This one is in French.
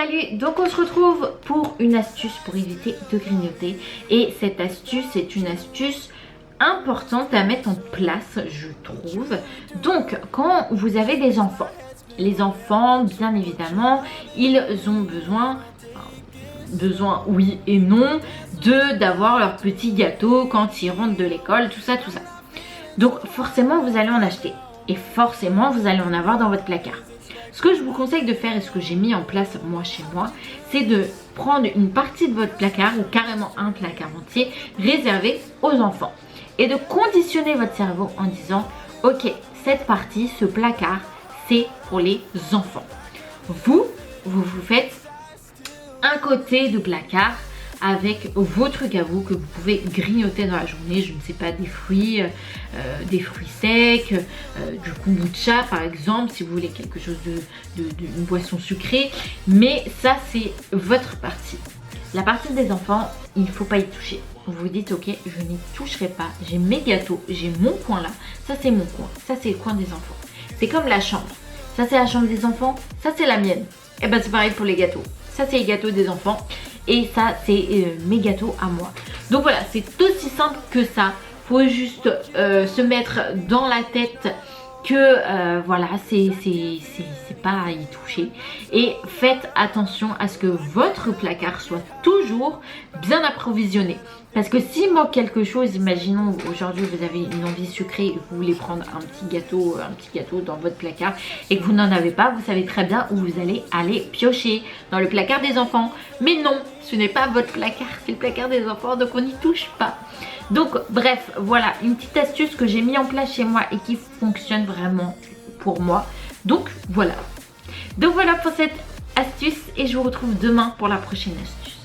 Salut, donc on se retrouve pour une astuce pour éviter de grignoter. Et cette astuce est une astuce importante à mettre en place, je trouve. Donc quand vous avez des enfants, les enfants bien évidemment, ils ont besoin oui et non, d'avoir leur petit gâteau quand ils rentrent de l'école, tout ça. Donc forcément vous allez en acheter et forcément vous allez en avoir dans votre placard. Ce que je vous conseille de faire et ce que j'ai mis en place moi chez moi, c'est de prendre une partie de votre placard ou carrément un placard entier réservé aux enfants et de conditionner votre cerveau en disant ok, cette partie, ce placard, c'est pour les enfants. Vous faites un côté de placard avec vos trucs à vous que vous pouvez grignoter dans la journée, je ne sais pas, des fruits secs, du kombucha par exemple, si vous voulez quelque chose d'une boisson sucrée, mais ça c'est votre partie. La partie des enfants, il ne faut pas y toucher. Vous vous dites ok, je n'y toucherai pas, j'ai mes gâteaux, j'ai mon coin là, ça c'est mon coin, ça c'est le coin des enfants. C'est comme la chambre, ça c'est la chambre des enfants, ça c'est la mienne. Et ben c'est pareil pour les gâteaux, ça c'est les gâteaux des enfants. Et ça c'est mes gâteaux à moi. Donc voilà, c'est aussi simple que ça. Faut juste se mettre dans la tête que voilà, c'est pas à y toucher. Et faites attention à ce que votre placard soit toujours bien approvisionné. Parce que s'il manque quelque chose, imaginons aujourd'hui vous avez une envie sucrée et vous voulez prendre un petit gâteau dans votre placard et que vous n'en avez pas, vous savez très bien où vous allez aller piocher dans le placard des enfants. Mais non, ce n'est pas votre placard, c'est le placard des enfants, donc on n'y touche pas. Donc bref, voilà une petite astuce que j'ai mis en place chez moi et qui fonctionne vraiment pour moi. Donc voilà pour cette astuce et je vous retrouve demain pour la prochaine astuce.